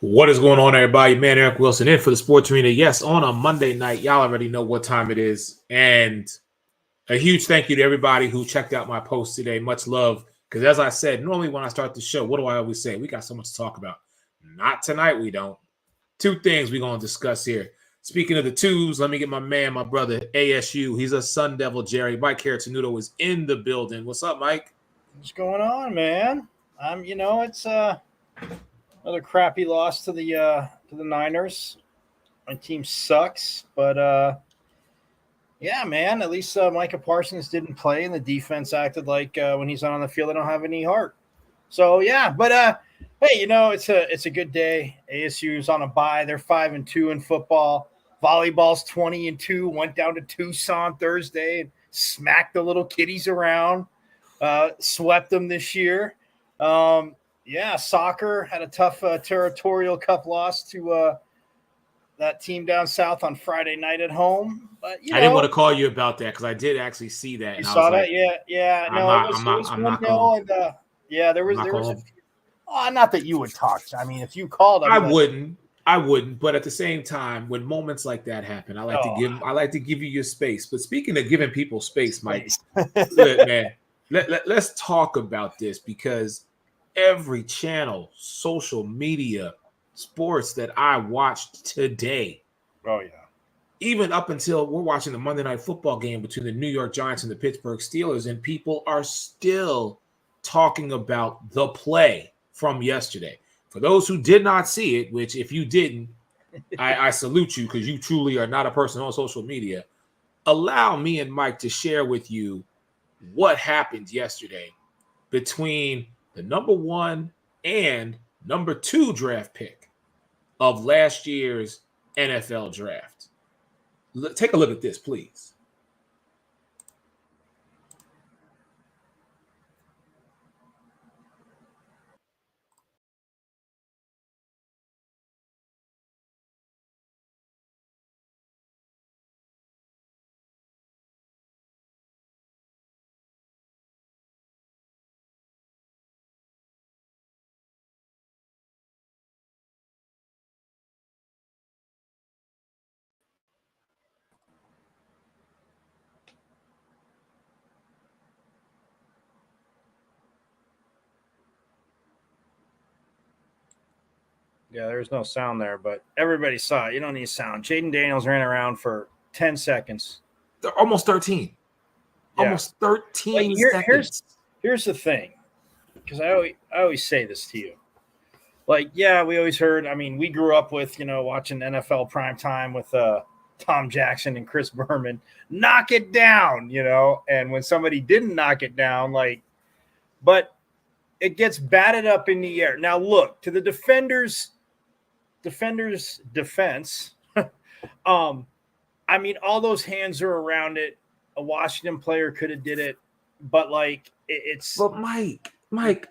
What is going on, everybody? Man, Eric Wilson in for the Sports Arena. Yes, on a Monday night. Y'all already know what time it is. And a huge thank you to everybody who checked out my post today. Much love. Because as I said, normally when I start the show, what do I always say? We got so much to talk about. Not tonight, we don't. Two things we're going to discuss here. Speaking of the twos, let me get my man, my brother, ASU. He's a Sun Devil, Jerry. Mike Caratanudo is in the building. What's up, Mike? What's going on, man? It's another crappy loss to the Niners. My team sucks, but yeah, man. At least Micah Parsons didn't play, and the defense acted like when he's not on the field, they don't have any heart. So yeah, but hey, it's a good day. ASU's on a bye. They're 5-2 in football. Volleyball's 20-2. Went down to Tucson Thursday and smacked the little kiddies around. Swept them this year. Yeah, soccer had a tough territorial cup loss to that team down south on Friday night at home. But I didn't want to call you about that because I did actually see that. You saw that? Yeah. No, it was 1-0, and yeah, there was a few. Oh, not that you would talk. I mean, if you called, I wouldn't. But at the same time, when moments like that happen, I like to give you your space. But speaking of giving people space, Mike, look, man, let's talk about this because every channel, social media, sports that I watched today. Oh yeah. Even up until we're watching the Monday Night Football game between the New York Giants and the Pittsburgh Steelers, and people are still talking about the play from yesterday. For those who did not see it, which if you didn't, I salute you because you truly are not a person on social media. Allow me and Mike to share with you what happened yesterday between the number 1 and number 2 draft pick of last year's NFL draft. Take a look at this, please. Yeah, there's no sound there, but everybody saw it. You don't need sound. Jaden Daniels ran around for 10 seconds. Almost 13. Yeah. Almost 13 seconds. Here's the thing, because I always say this to you. Like, yeah, we always heard. I mean, we grew up with, watching NFL primetime with Tom Jackson and Chris Berman. Knock it down, and when somebody didn't knock it down, but it gets batted up in the air. Now, look, to the defender's defense, I mean, all those hands are around it. A Washington player could have did it, but it's. But Mike,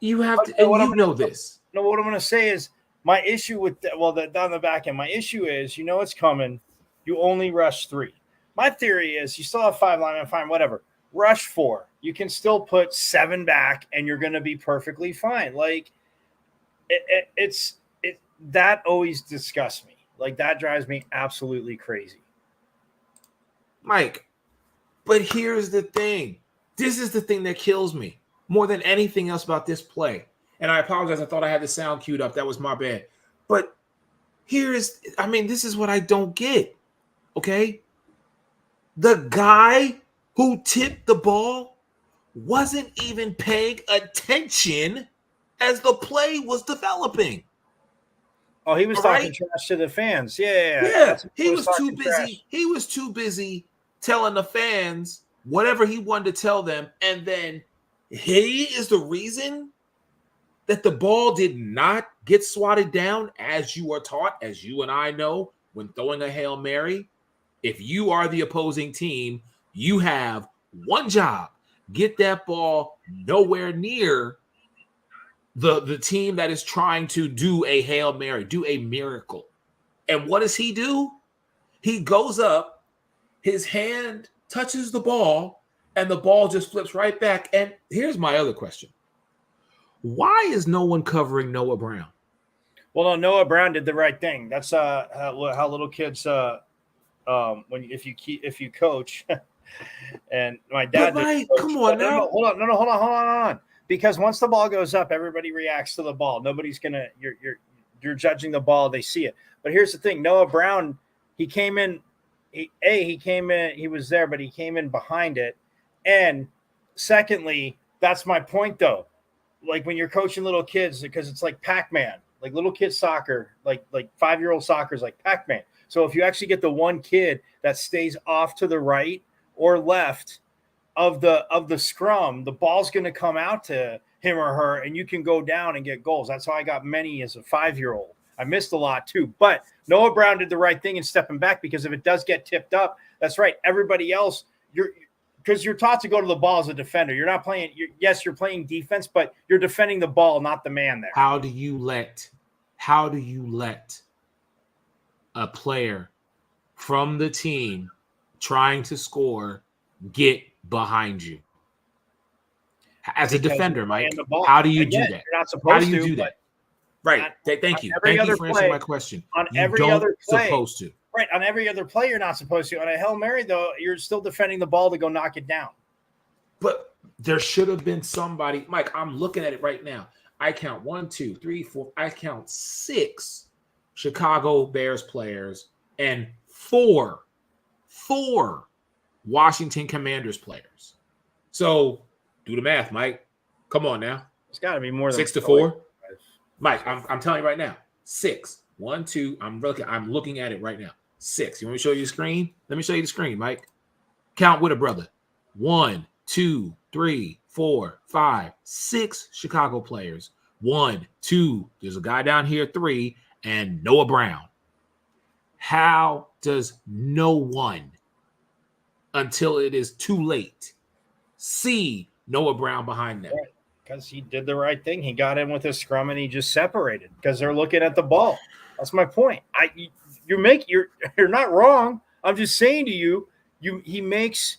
you have to, and you know this. No, what I'm going to say is my issue with down the back end. My issue is, it's coming. You only rush 3. My theory is you still have 5 linemen, fine, whatever. Rush 4. You can still put 7 back, and you're going to be perfectly fine. That always disgusts me. That drives me absolutely crazy. Mike, but here's the thing. This is the thing that kills me more than anything else about this play. And I apologize. I thought I had the sound queued up. That was my bad. But this is what I don't get. Okay? The guy who tipped the ball wasn't even paying attention as the play was developing. Oh, he was talking trash to the fans. Yeah. He was too busy. Trash. He was too busy telling the fans whatever he wanted to tell them. And then he is the reason that the ball did not get swatted down, as you are taught, as you and I know, when throwing a Hail Mary. If you are the opposing team, you have one job: get that ball nowhere near the team that is trying to do a Hail Mary, do a miracle. And what does he do? He goes up, his hand touches the ball, and the ball just flips right back. And here's my other question. Why is no one covering Noah Brown? Well, no, Noah Brown did the right thing. That's how little kids if you coach, and my dad. But Mike, come on now. No, hold on. Because once the ball goes up, everybody reacts to the ball. Nobody's gonna. You're judging the ball. They see it. But here's the thing: Noah Brown, he came in. He came in. He was there, but he came in behind it. And secondly, that's my point, though. Like when you're coaching little kids, because it's like Pac-Man, like little kids soccer, like 5-year-old soccer is like Pac-Man. So if you actually get the one kid that stays off to the right or left of the scrum, the ball's going to come out to him or her, and you can go down and get goals. That's how I got many as a 5-year-old. I missed a lot too, but Noah Brown did the right thing in stepping back, because if it does get tipped up, that's right. Everybody else, because you're taught to go to the ball as a defender. You're not playing. You're playing defense, but you're defending the ball, not the man there. How do you let a player from the team trying to score get behind you as a defender, Mike? How do you do that? You're not supposed how do you to, do that? Right. Thank you. Thank you for answering my question. On every other play, supposed to. Right. On every other play, you're not supposed to. On a Hail Mary, though, you're still defending the ball to go knock it down. But there should have been somebody. Mike, I'm looking at it right now. I count 1, 2, 3, 4. I count 6 Chicago Bears players and 4 Washington Commanders players. So do the math, Mike. Come on now. It's got to be more than 6 to 4. Mike, I'm telling you right now. 6. 1, 2. I'm looking at it right now. 6. You want me to show you the screen? Let me show you the screen, Mike. Count with a brother. 1, 2, 3, 4, 5, 6 Chicago players. 1, 2. There's a guy down here, 3, and Noah Brown. How does no one, until it is too late, see Noah Brown behind them? Right. Because he did the right thing. He got in with his scrum and he just separated because they're looking at the ball. That's my point. You're not wrong. I'm just saying to you, he makes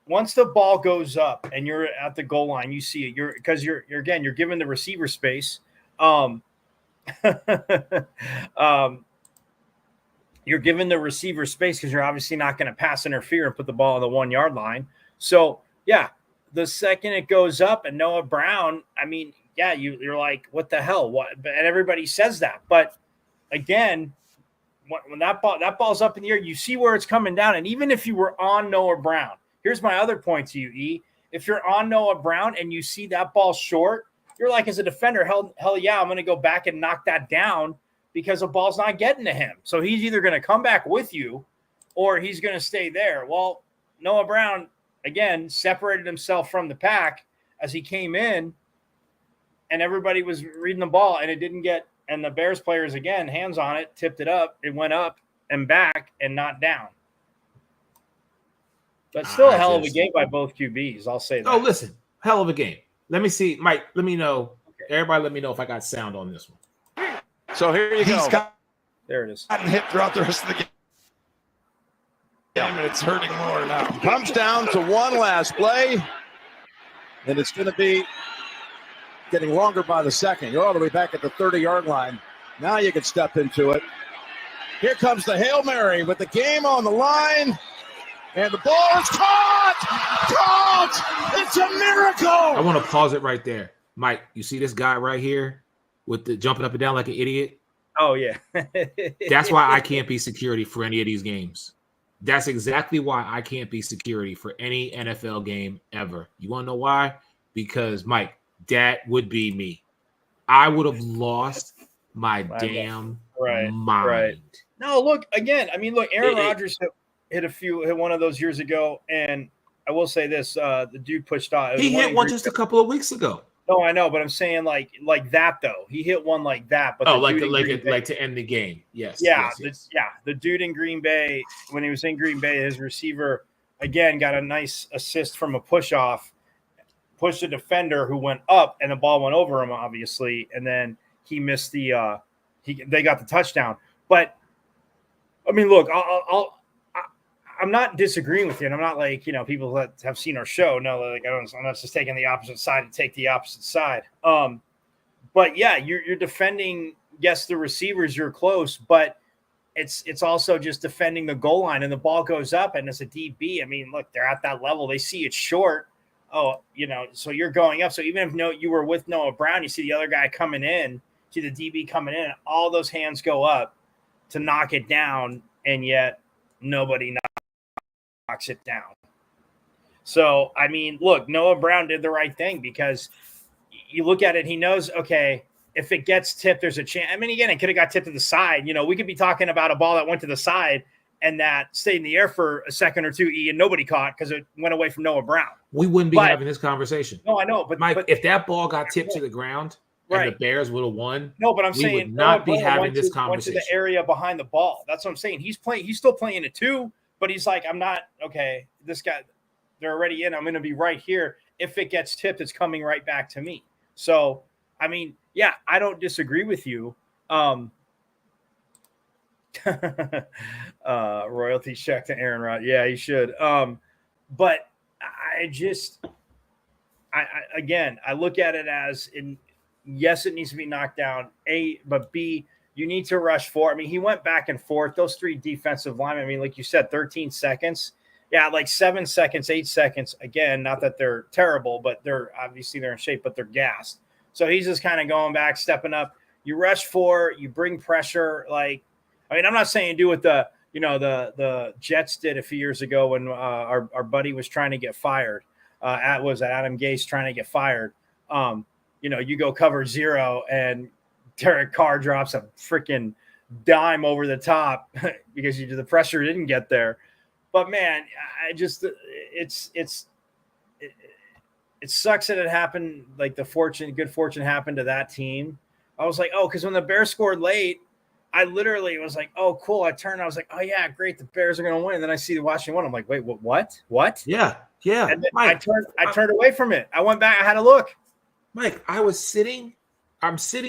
once the ball goes up and you're at the goal line, you see it. You're giving the receiver space. You're giving the receiver space because you're obviously not going to pass interfere and put the ball on the 1-yard line. So yeah. The second it goes up and Noah Brown, I mean, yeah, you're like, what the hell? What? And everybody says that. But again, when that ball's up in the air, you see where it's coming down. And even if you were on Noah Brown, here's my other point to you, E. If you're on Noah Brown and you see that ball short, you're like, as a defender, hell yeah, I'm going to go back and knock that down because the ball's not getting to him. So he's either going to come back with you or he's going to stay there. Well, Noah Brown, again, separated himself from the pack as he came in, and everybody was reading the ball, and it didn't get – and the Bears players, again, hands on it, tipped it up. It went up and back and not down. But still a hell of a game by both QBs, I'll say that. Oh, listen, hell of a game. Let me see. Mike, let me know. Okay. Everybody let me know if I got sound on this one. So here you go. There it is. Gotten hit throughout the rest of the game. And it's hurting more now. Comes down to one last play, and it's going to be getting longer by the second. You're all the way back at the 30-yard line. Now you can step into it. Here comes the Hail Mary with the game on the line, and the ball is caught! Caught! It's a miracle! I want to pause it right there. Mike, you see this guy right here with the jumping up and down like an idiot? Oh, yeah. That's why I can't be security for any of these games. That's exactly why I can't be security for any NFL game ever. You want to know why? Because, Mike, that would be me. I would have lost my damn mind. Right. No, look, again, I mean, look, Aaron Rodgers hit one of those years ago, and I will say this, the dude pushed off. He hit one just a couple of weeks ago. No, I know, but I'm saying like that though. He hit one like that, but like to end the game. Yes. Yeah, yes. The dude in Green Bay, when he was in Green Bay, his receiver again got a nice assist from a push off, pushed a defender who went up, and the ball went over him, obviously, and then he missed they got the touchdown. But I mean, look, I'm not disagreeing with you, and I'm not like, people that have seen our show know, like I'm not just taking the opposite side to take the opposite side. But yeah, you're defending. Yes, the receivers, you're close, but it's also just defending the goal line, and the ball goes up, and as a DB, I mean, look, they're at that level. They see it's short. Oh, so you're going up. So even if you were with Noah Brown, you see the other guy coming in, see the DB coming in, all those hands go up to knock it down, and yet nobody knocks it down. So, I mean, look, Noah Brown did the right thing because you look at it, he knows, okay, if it gets tipped, there's a chance. I mean, again, it could have got tipped to the side. We could be talking about a ball that went to the side and that stayed in the air for a second or two, and nobody caught because it went away from Noah Brown. We wouldn't be having this conversation. No, I know. But Mike, if that ball got tipped to the ground and the Bears would have won, no, but I'm saying would not be having this conversation. Went to the area behind the ball. That's what I'm saying. He's still playing it too, but he's like, I'm not, okay, this guy, they're already in. I'm going to be right here. If it gets tipped, it's coming right back to me. So, I mean, yeah, I don't disagree with you. Royalty check to Aaron Rodgers. Yeah, he should. But I look at it as yes, it needs to be knocked down. But B, you need to rush forward. I mean, he went back and forth. Those three defensive linemen, I mean, like you said, 13 seconds. Yeah, like 7 seconds, 8 seconds. Again, not that they're terrible, but they're in shape, but they're gassed. So he's just kind of going back, stepping up. You rush forward, you bring pressure. I'm not saying do what the Jets did a few years ago when our buddy was trying to get fired. Adam Gase trying to get fired. You go cover zero and Derek Carr drops a freaking dime over the top because the pressure didn't get there. But man, it sucks that it happened. Like good fortune happened to that team. I was like, oh, because when the Bears scored late, I literally was like, oh, cool. I turned, I was like, oh yeah, great, the Bears are going to win. And then I see the Washington one. I'm like, wait, what? Yeah. And then Mike, I turned away from it. I went back. I had to look. Mike, I'm sitting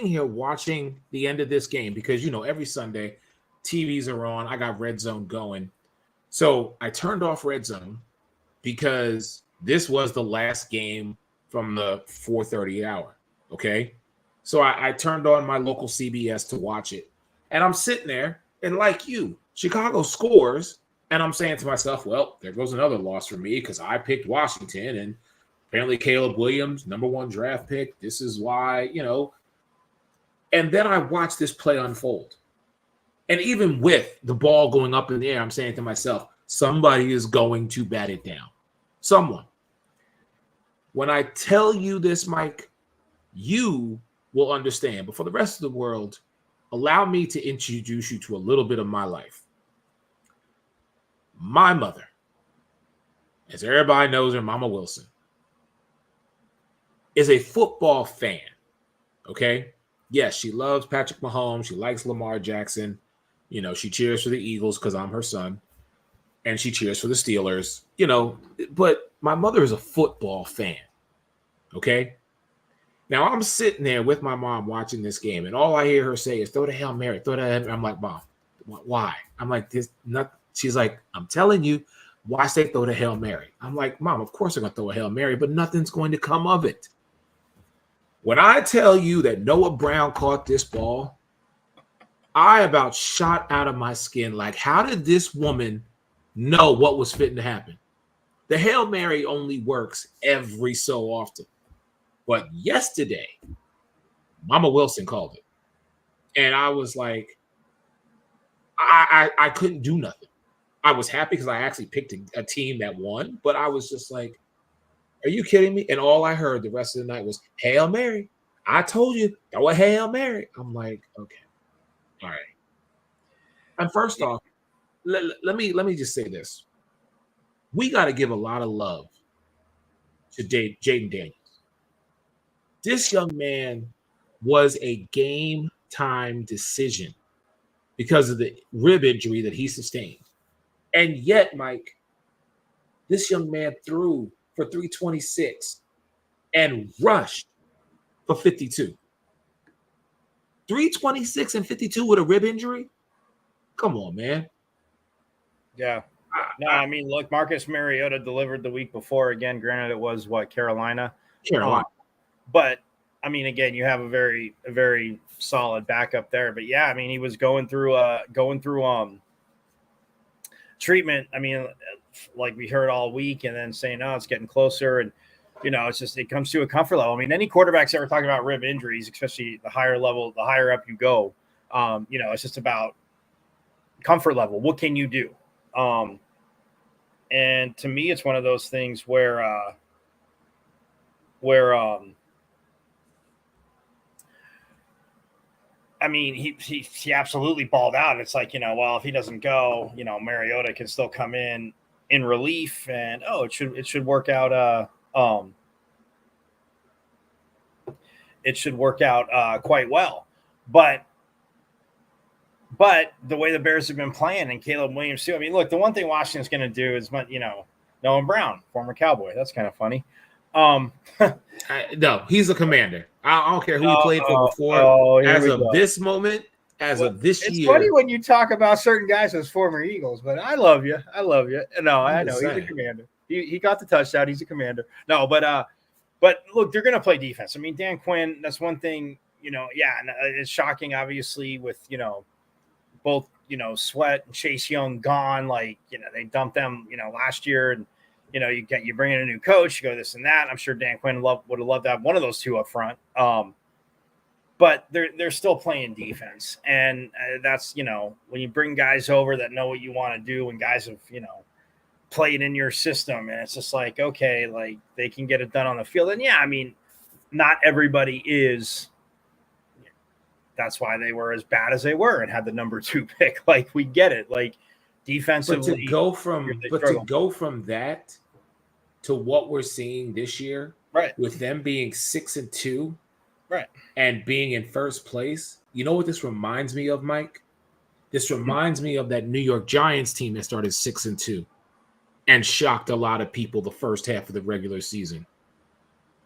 here watching the end of this game because every Sunday TVs are on. I got Red Zone going. So I turned off Red Zone because this was the last game from the 4:30 hour. Okay. So I turned on my local CBS to watch it. And I'm sitting there, and like you, Chicago scores, and I'm saying to myself, well, there goes another loss for me because I picked Washington, and apparently Caleb Williams, number 1 draft pick. This is why, And then I watched this play unfold. And even with the ball going up in the air, I'm saying to myself, somebody is going to bat it down. Someone. When I tell you this, Mike, you will understand. But for the rest of the world, allow me to introduce you to a little bit of my life. My mother, as everybody knows her, Mama Wilson, is a football fan. Okay? Yes, she loves Patrick Mahomes. She likes Lamar Jackson. She cheers for the Eagles because I'm her son. And she cheers for the Steelers. But my mother is a football fan. Okay? Now, I'm sitting there with my mom watching this game, and all I hear her say is, throw the Hail Mary, throw the Hail Mary. I'm like, Mom, why? I'm like, she's like, I'm telling you, why say throw the Hail Mary? I'm like, Mom, of course I'm going to throw a Hail Mary, but nothing's going to come of it. When I tell you that Noah Brown caught this ball, I about shot out of my skin. Like, how did this woman know what was fitting to happen? The Hail Mary only works every so often. But yesterday, Mama Wilson called it. And I was like, I couldn't do nothing. I was happy because I actually picked a team that won, but I was just like, are you kidding me? And all I heard the rest of the night was, Hail Mary. I told you, throw a Hail Mary. I'm like, okay. All right. And first off, let me just say this. We got to give a lot of love to Jayden Daniels. This young man was a game time decision because of the rib injury that he sustained. And yet, Mike, this young man threw for 326 and rushed for 52. 326 and 52 with a rib injury? Come on, man. Yeah. No, I mean, look, Marcus Mariota delivered the week before. Again, granted, it was Carolina. Carolina. But I mean, again, you have a very solid backup there. But yeah, I mean, he was going through treatment. I mean, like we heard all week, and then saying, "Oh, it's getting closer," and it's just it comes to a comfort level. I mean, any quarterbacks ever talking about rib injuries, especially the higher level, the higher up you go, it's just about comfort level. What can you do? And to me, it's one of those things where I mean, he absolutely balled out. It's like, well, if he doesn't go, Mariota can still come in relief, and it should work out. It should work out quite well. But the way the Bears have been playing, and Caleb Williams too. I mean, look, the one thing Washington's going to do is, Noah Brown, former Cowboy. That's kind of funny. No, he's a commander. I don't care who he played for before. As of this moment, of this year. It's funny when you talk about certain guys as former Eagles, but I love you. No, I know he's a commander. He got the touchdown. He's a commander. No, but look, they're going to play defense. I mean, Dan Quinn, that's one thing, and it's shocking, obviously, with, both, Sweat and Chase Young gone. Like, they dumped them, last year, and, you bring in a new coach, you go this and that. I'm sure Dan Quinn would have loved to have one of those two up front. But they're still playing defense. And that's, when you bring guys over that know what you want to do, and guys have, played in your system, and it's just like, okay, like they can get it done on the field. And yeah, I mean, not everybody is. That's why they were as bad as they were and had the number 2 pick. Like, we get it. Like, defensively. But to go from that to what we're seeing this year, right, with them being 6-2, right, and being in first place, you know what this reminds me of, Mike? This reminds me of that New York Giants team that started 6-2 and shocked a lot of people the first half of the regular season.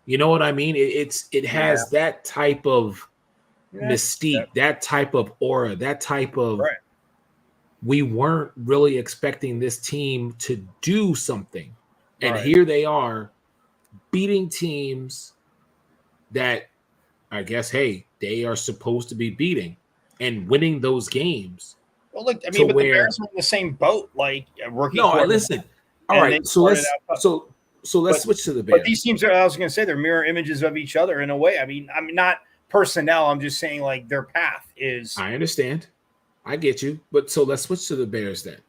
You know what I mean? It has that type of mystique, that type of aura, that type of we weren't really expecting this team to do something. And here they are beating teams that I guess, hey, they are supposed to be beating and winning those games. Well, look, I mean, but the Bears are in the same boat, like a rookie. No, listen. All right, so let's switch to the Bears. But these teams I was going to say, they're mirror images of each other in a way. I mean, not personnel. I'm just saying, like, their path is. I understand. I get you. But so let's switch to the Bears then.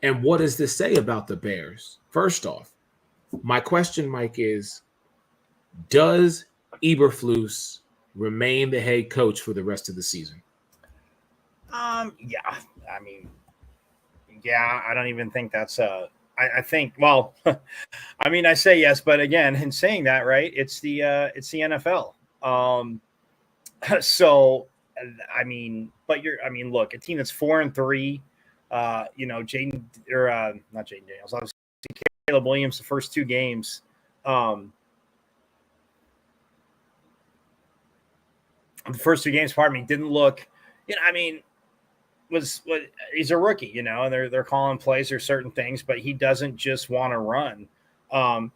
And what does this say about the Bears? First off, my question, Mike, is does Eberflus remain the head coach for the rest of the season? Yeah. I mean, yeah, I don't even think that's I think, well, I mean, I say yes, but again, in saying that, right, it's the NFL. So, I mean, but look, a team that's 4-3, not Jaden Daniels, obviously Caleb Williams, the first 2 games, pardon me, didn't look, he's a rookie, and they're calling plays or certain things, but he doesn't just want to run. And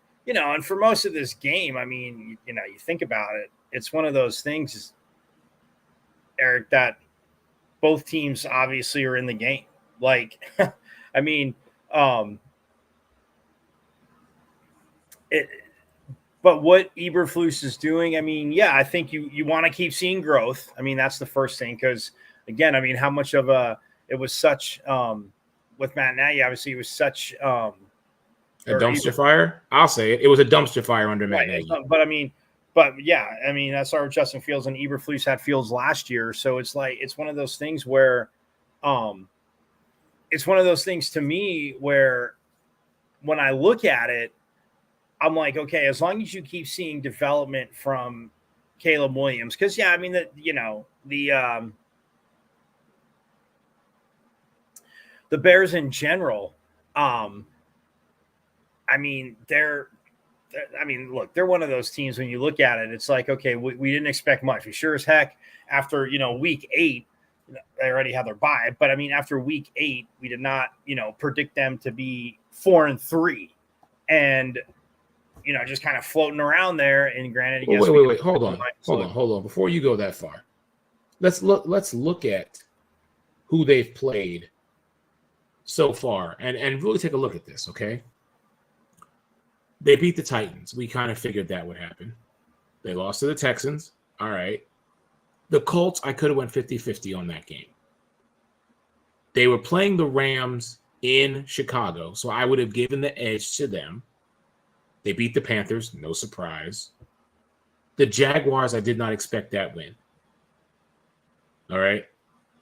for most of this game, I mean, you think about it, it's one of those things, Eric, that both teams obviously are in the game. Like, I mean, but what Eberflus is doing, I mean, yeah, I think you want to keep seeing growth. I mean, that's the first thing, because again, I mean, how much of it was such with Matt Nagy, obviously it was such a dumpster fire. I'll say it. It was a dumpster fire under Matt Nagy. But yeah, I mean, that's our Justin Fields, and Eberflus had Fields last year. So it's like, it's one of those things where it's one of those things to me where when I look at it, I'm like, okay, as long as you keep seeing development from Caleb Williams, because yeah, I mean the Bears in general, I mean, they're one of those teams when you look at it, it's like, okay, we didn't expect much. We sure as heck, after, week 8, they already had their bye. But I mean, after week 8, we did not, predict them to be 4-3. And, just kind of floating around there. And granted, wait, hold on. Before you go that far, let's look at who they've played so far and really take a look at this, okay? They beat the Titans. We kind of figured that would happen. They lost to the Texans. All right. The Colts, I could have went 50-50 on that game. They were playing the Rams in Chicago, so I would have given the edge to them. They beat the Panthers, no surprise. The Jaguars, I did not expect that win. All right.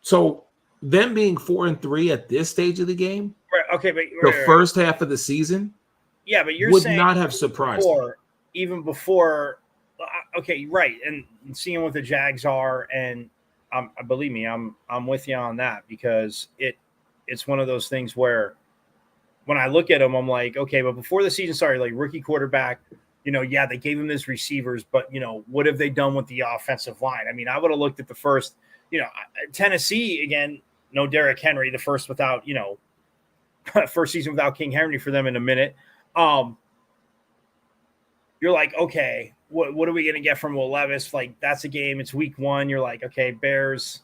So them being 4-3 at this stage of the game, right, okay, but the first half of the season, yeah, but you're would saying not have surprised me. Even before, okay, right, and seeing what the Jags are, and believe me, I'm with you on that, because it's one of those things where when I look at them, I'm like, okay, but before the season started, like rookie quarterback, yeah, they gave him his receivers, but what have they done with the offensive line? I mean, I would have looked at the first, Tennessee again, no Derrick Henry, the first without, first season without King Henry for them in a minute. You're like, okay, what are we going to get from Will Levis? Like, that's a game. It's week 1. You're like, okay, Bears,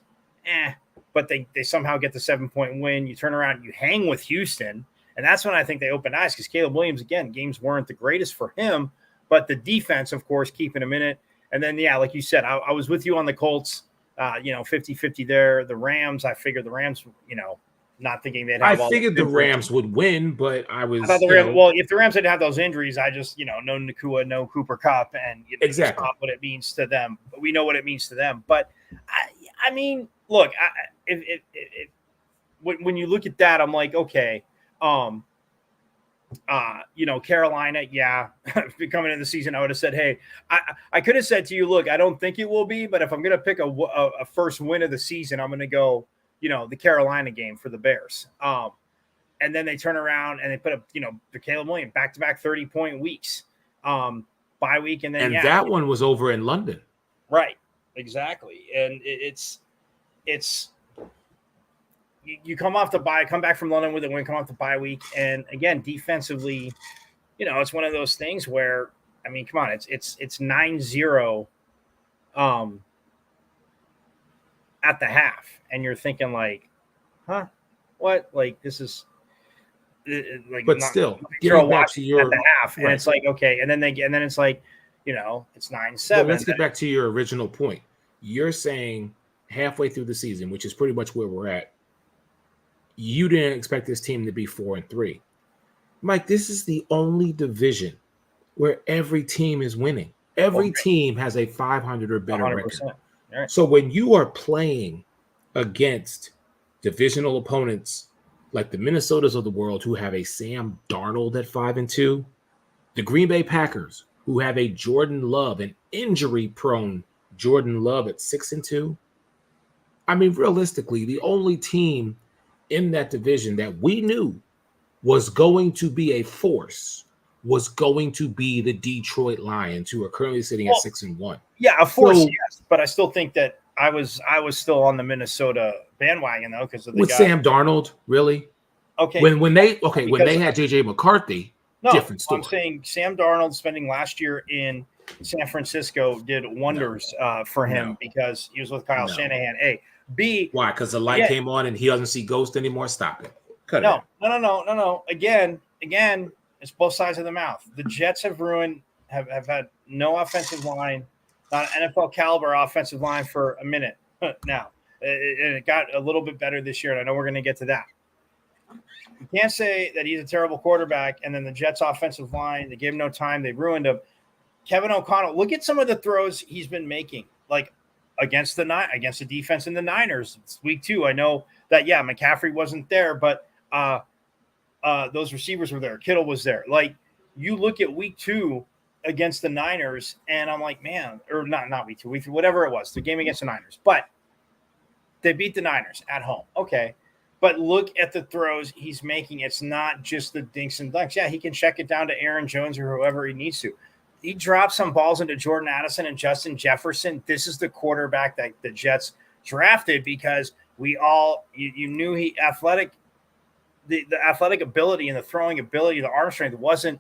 but they somehow get the 7-point win. You turn around, you hang with Houston. And that's when I think they opened eyes, because Caleb Williams, again, games weren't the greatest for him, but the defense, of course, keeping him in it. And then, yeah, like you said, I was with you on the Colts, 50-50 there. The Rams, I figured the Rams, not thinking they'd have. I figured the Rams would win, but I was. I thought the Rams, well, if the Rams didn't have those injuries, I just, no Nakua, no Cooper Kupp, and exactly not what it means to them. But we know what it means to them. But I mean, look, when you look at that, I'm like, okay, Carolina, yeah, coming in the season, I would have said, hey, I could have said to you, look, I don't think it will be, but if I'm going to pick a first win of the season, I'm going to go, the Carolina game for the Bears. And then they turn around and they put up, the Caleb Williams back-to-back 30-point weeks, bye week. And then, that one was over in London. Right. Exactly. And it's you come off the bye, come back from London with a win, come off the bye week. And again, defensively, it's one of those things where, I mean, come on, it's 9-0 at the half. And you're thinking like, huh, what? Like, this is like, but still getting back to your at the half. Right. And it's like, okay. And then it's like, it's 9-7. Well, let's get back to your original point. You're saying halfway through the season, which is pretty much where we're at, you didn't expect this team to be 4-3. Mike, this is the only division where every team is winning. Every team has a 500 or better 100%. Record. Right. So when you are playing against divisional opponents like the Minnesotas of the world, who have a Sam Darnold at 5-2, the Green Bay Packers, who have a Jordan Love, an injury-prone Jordan Love at 6-2. I mean, realistically, the only team in that division that we knew was going to be a force was going to be the Detroit Lions, who are currently sitting at 6-1. Yeah, a force, yes, but I still think that I was still on the Minnesota bandwagon though, because of the with Sam Darnold, really. Okay, when they had JJ McCarthy, different story. I'm saying Sam Darnold spending last year in San Francisco did wonders for him because he was with Kyle Shanahan. A, B, why? Because the light came on and he doesn't see ghost anymore. Stop it. Cut it. No. Again, it's both sides of the mouth. The Jets have had no offensive line, not an NFL caliber offensive line for a minute now. And it got a little bit better this year, and I know we're going to get to that. You can't say that he's a terrible quarterback, and then the Jets' offensive line, they gave him no time. They ruined him. Kevin O'Connell, look at some of the throws he's been making, like against the defense in the Niners. It's week 2. I know that, McCaffrey wasn't there, but those receivers were there. Kittle was there. Like, you look at week 2 against the Niners, and I'm like, man, or not week 2, week 3, whatever it was, the game against the Niners. But they beat the Niners at home. Okay. But look at the throws he's making. It's not just the dinks and dunks. Yeah, he can check it down to Aaron Jones or whoever he needs to. He dropped some balls into Jordan Addison and Justin Jefferson. This is the quarterback that the Jets drafted because you knew he athletic. The athletic ability and the throwing ability, the arm strength wasn't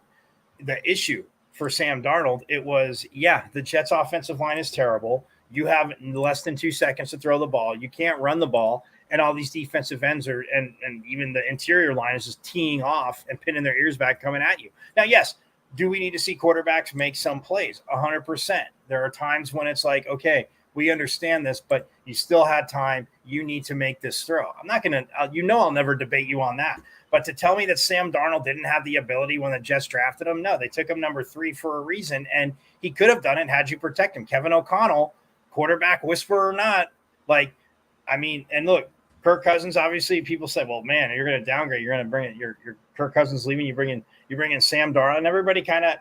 the issue for Sam Darnold, it was, the Jets' offensive line is terrible. You have less than 2 seconds to throw the ball. You can't run the ball. And all these defensive ends are, and even the interior line is just teeing off and pinning their ears back coming at you. Now, yes, do we need to see quarterbacks make some plays? 100%. There are times when it's like, okay, we understand this, but you still had time. You need to make this throw. I'm not going to, I'll never debate you on that. But to tell me that Sam Darnold didn't have the ability when the Jets drafted him, no, they took him number 3 for a reason, and he could have done it had you protect him. Kevin O'Connell, quarterback whisperer or not, and look, Kirk Cousins, obviously people said, well, man, you're going to downgrade. You're going to bring it. Your Kirk Cousins leaving. You bring in Sam Darnold, and everybody kind of,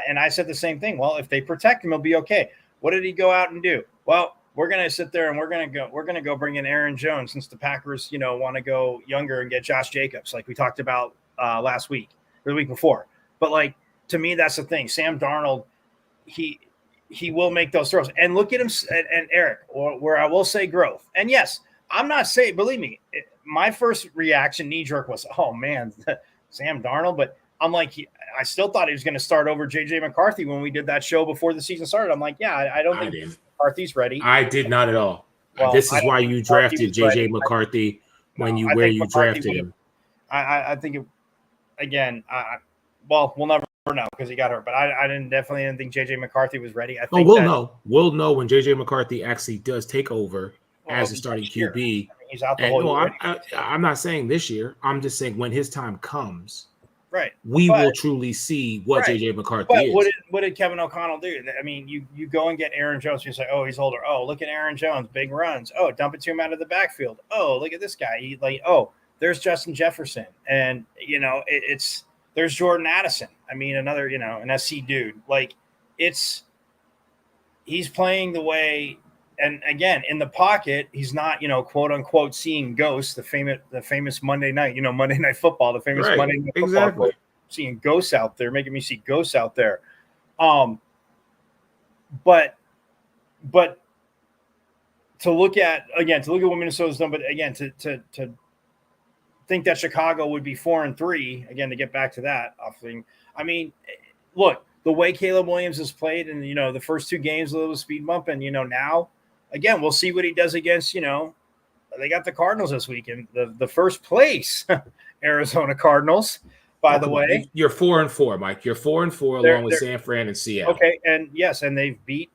and I said the same thing. Well, if they protect him, he'll be okay. What did he go out and do? Well, we're going to sit there and we're going to go bring in Aaron Jones since the Packers, want to go younger and get Josh Jacobs, like we talked about last week or the week before. But to me, that's the thing. Sam Darnold, he will make those throws. And look at him and Eric, where I will say growth. And yes, I'm not saying, believe me, my first reaction, knee jerk, was, oh man, Sam Darnold. But I'm like, I still thought he was going to start over JJ McCarthy when we did that show before the season started. I'm like, I don't think McCarthy's ready. I did not at all. Well, this is why you drafted JJ McCarthy where you drafted him. I think we'll never know because he got hurt. But I definitely didn't think JJ McCarthy was ready. I think we'll know when JJ McCarthy actually does take over as a starting QB. He's out the whole year. I'm not saying this year. I'm just saying when his time comes, right? We will truly see what JJ McCarthy is. What did Kevin O'Connell do? I mean, you go and get Aaron Jones. You say, oh, he's older. Oh, look at Aaron Jones, big runs. Oh, dump it to him out of the backfield. Oh, look at this guy. There's Justin Jefferson, and there's Jordan Addison. I mean, another an SC dude. He's playing the way. And again, in the pocket, he's not, quote unquote, seeing ghosts. The famous Monday night, Monday Night Football. The famous Monday Night Football. Exactly. Seeing ghosts out there, making me see ghosts out there. But to look at what Minnesota's done, but again, to think that Chicago would be 4-3 again to get back to that thing. I mean, look, the way Caleb Williams has played, and the first 2 games a little speed bump, and now. Again, we'll see what he does against, they got the Cardinals this week, and the first place Arizona Cardinals, by the way. You're 4-4, Mike. You're 4-4 along with San Fran and Seattle. Okay, and yes, and they've beat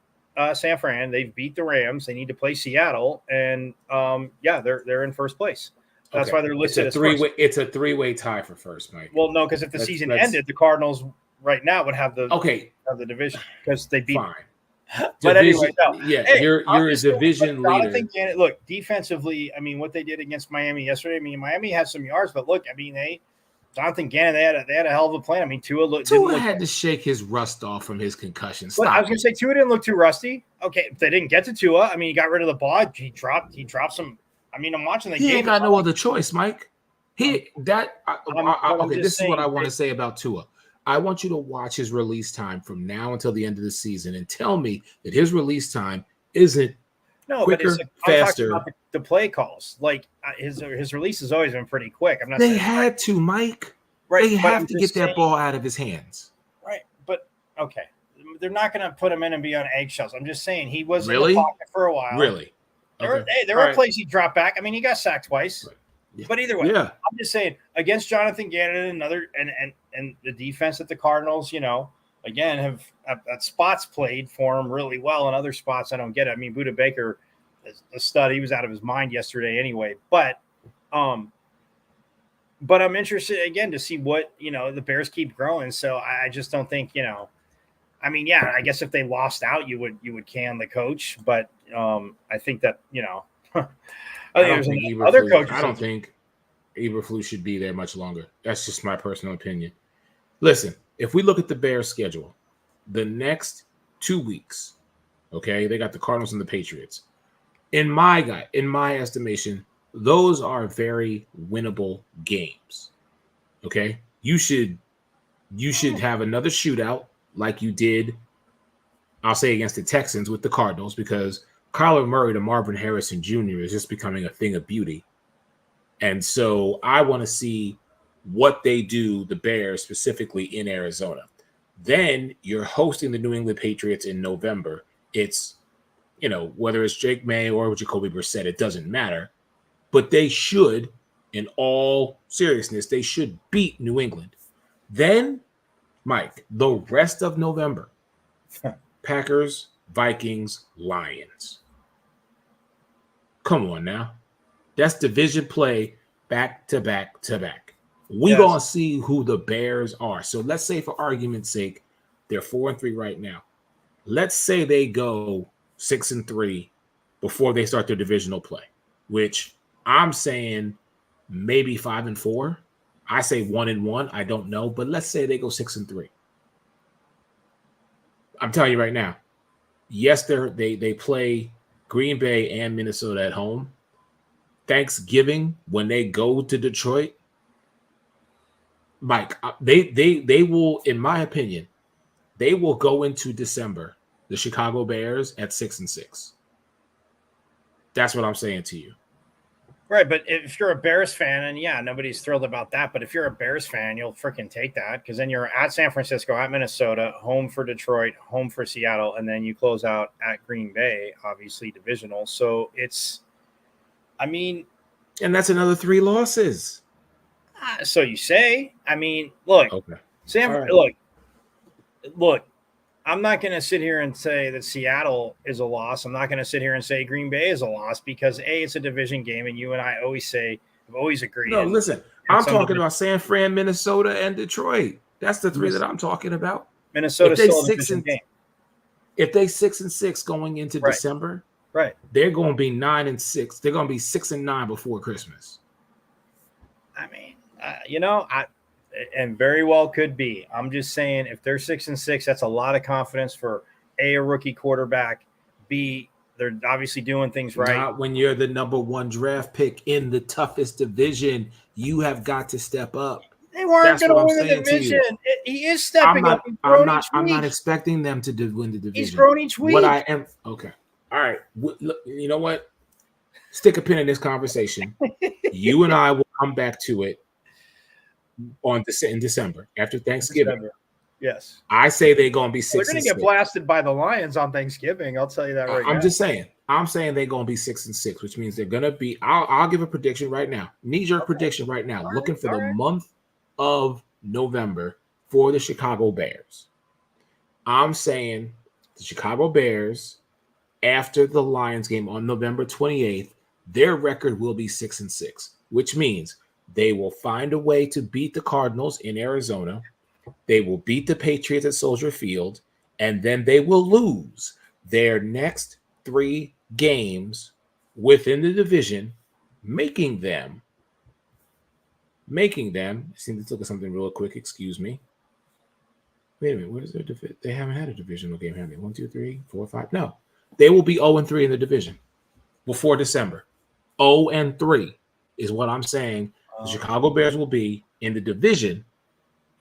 San Fran. They've beat the Rams. They need to play Seattle, and they're in first place. That's why they're listed as first. It's a 3-way tie for first, Mike. Well, no, because if the season ended, the Cardinals right now would have the division because they beat. Fine. But anyway, you're a division leader. Look, defensively, I mean, what they did against Miami yesterday. I mean, Miami had some yards, but look, I mean, Jonathan Gannon, they had a hell of a plan. I mean, Tua had to shake his rust off from his concussion. I was going to say Tua didn't look too rusty. Okay, if they didn't get to Tua, I mean, he got rid of the ball. He dropped some. I mean, I'm watching the game. He ain't got no other choice, Mike. This is what I want to say about Tua. I want you to watch his release time from now until the end of the season and tell me that his release time isn't quicker, faster. I'm talking about the play calls. His release has always been pretty quick. I'm not. They had to, Mike. Right. They have to get that ball out of his hands. Right, but okay, they're not going to put him in and be on eggshells. I'm just saying he was in the pocket for a while. Really? There were plays he dropped back. I mean, he got sacked twice. Right. Yeah. But either way, I'm just saying against Jonathan Gannon and the defense at the Cardinals, again have at spots played for him really well, and other spots I don't get it. I mean, Budda Baker is a stud. He was out of his mind yesterday anyway. But I'm interested again to see what the Bears keep growing. So I just don't think I mean, I guess if they lost out, you would can the coach, but I think that I don't think Eberflus should be there much longer. That's just my personal opinion. Listen, if we look at the Bears' schedule, the next 2 weeks, okay, they got the Cardinals and the Patriots. In my estimation, those are very winnable games. Okay, you should have another shootout like you did. I'll say against the Texans with the Cardinals because Kyler Murray to Marvin Harrison Jr. is just becoming a thing of beauty. And so I want to see what they do, the Bears, specifically in Arizona. Then you're hosting the New England Patriots in November. It's, whether it's Drake May or Jacoby Brissett, it doesn't matter. But they should, in all seriousness, they should beat New England. Then, Mike, the rest of November, Packers, Vikings, Lions. Come on now. That's division play back to back to back. We're going to see who the Bears are. So let's say, for argument's sake, they're 4-3 right now. Let's say they go 6-3 before they start their divisional play, which I'm saying maybe 5-4. I say 1-1. I don't know, but let's say they go 6-3. I'm telling you right now. Yes, they play Green Bay and Minnesota at home. Thanksgiving, when they go to Detroit, Mike, they will, in my opinion, they will go into December, the Chicago Bears, at 6-6. That's what I'm saying to you. Right, but if you're a Bears fan, and yeah, nobody's thrilled about that, but if you're a Bears fan, you'll freaking take that, because then you're at San Francisco, at Minnesota, home for Detroit, home for Seattle, and then you close out at Green Bay, obviously divisional. So it's, and that's another 3 losses. So you say. Look, okay. Look, I'm not going to sit here and say that Seattle is a loss. I'm not going to sit here and say Green Bay is a loss, because it's a division game, and you and I always agree. No, listen, I'm talking about San Fran, Minnesota, and Detroit. That's the 3 that I'm talking about. Minnesota's still a division game. If they 6-6 going into December, right, they're going to be 9-6. They're going to be 6-9 before Christmas. And very well could be. I'm just saying, if they're 6-6, that's a lot of confidence for a rookie quarterback. B, they're obviously doing things right. Not when you're the number 1 draft pick in the toughest division. You have got to step up. They weren't going to win the division. He is stepping up. I'm not expecting them to win the division. He's grown each week. What I am okay. All right. Look, you know what? Stick a pin in this conversation. You and I will come back to it in December after Thanksgiving. Yes. I say they're going to be 6-6. They're going to get blasted by the Lions on Thanksgiving. I'll tell you that right now. I'm just saying. I'm saying they're going to be 6-6, which means they're going to be. I'll give a prediction right now. Knee-jerk prediction right now. Looking for the month of November for the Chicago Bears. I'm saying the Chicago Bears, after the Lions game on November 28th, their record will be 6-6, which means they will find a way to beat the Cardinals in Arizona. They will beat the Patriots at Soldier Field, and then they will lose their next 3 games within the division, making them. See, let's look at something real quick. Excuse me. Wait a minute. Where's their division? They haven't had a divisional game, have they? 1, 2, 3, 4, 5. No, they will be 0-3 in the division before December. 0-3 is what I'm saying. The Chicago Bears will be in the division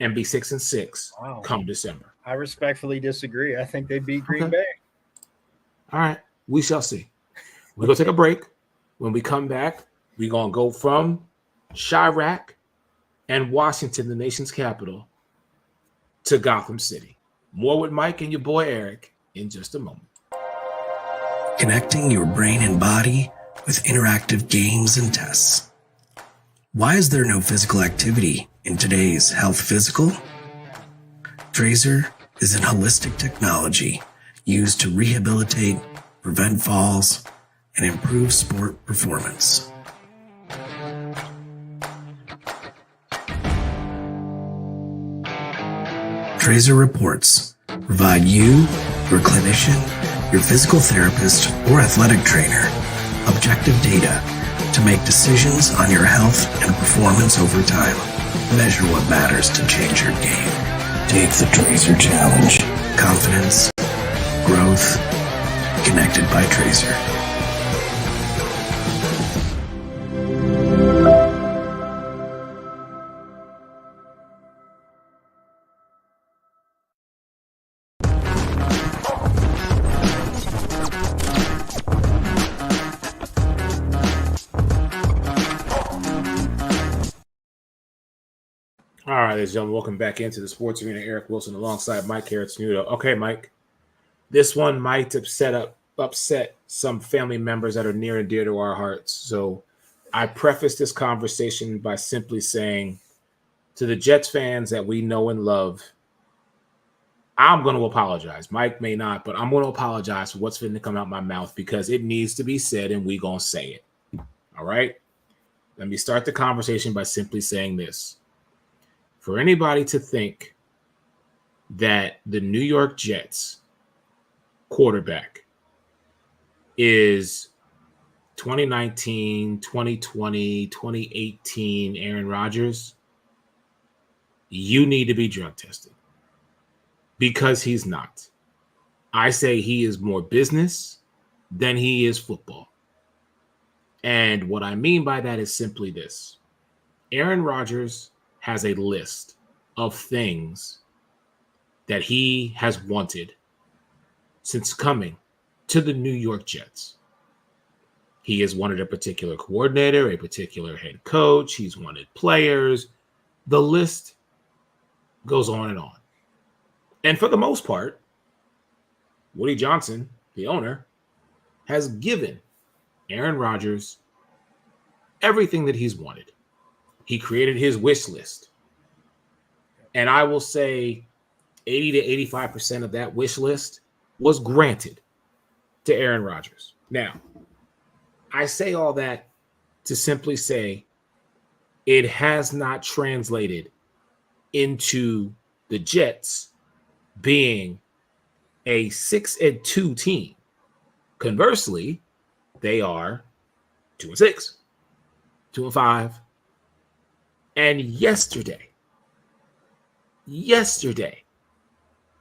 and be 6-6 come December. I respectfully disagree. I think they beat Green Bay. All right. We shall see. We're going to take a break. When we come back, we're going to go from Chirac and Washington, the nation's capital, to Gotham City. More with Mike and your boy Eric in just a moment. Connecting your brain and body with interactive games and tests. Why is there no physical activity in today's health physical? Trazer is an holistic technology used to rehabilitate, prevent falls, and improve sport performance. Trazer reports provide you, your clinician, your physical therapist, or athletic trainer objective data to make decisions on your health and performance over time. Measure what matters to change your game. Take the Trazer Challenge. Confidence, growth, connected by Trazer. All right, ladies and gentlemen, welcome back into the Sports Arena. Eric Wilson alongside Mike Harris-Nudo. Okay, Mike, this one might upset some family members that are near and dear to our hearts. So I preface this conversation by simply saying to the Jets fans that we know and love, I'm going to apologize. Mike may not, but I'm going to apologize for what's going to come out my mouth because it needs to be said and we're going to say it. All right? Let me start the conversation by simply saying this. For anybody to think that the New York Jets quarterback is 2019, 2020, 2018 Aaron Rodgers, you need to be drug tested because he's not. I say he is more business than he is football. And what I mean by that is simply this. Aaron Rodgers has a list of things that he has wanted since coming to the New York Jets. He has wanted a particular coordinator, a particular head coach. He's wanted players. The list goes on and on. And for the most part, Woody Johnson, the owner, has given Aaron Rodgers everything that he's wanted. He created his wish list. And I will say 80 to 85% of that wish list was granted to Aaron Rodgers. Now, I say all that to simply say it has not translated into the Jets being a 6-2 team. Conversely, they are 2-6, 2-5. And yesterday,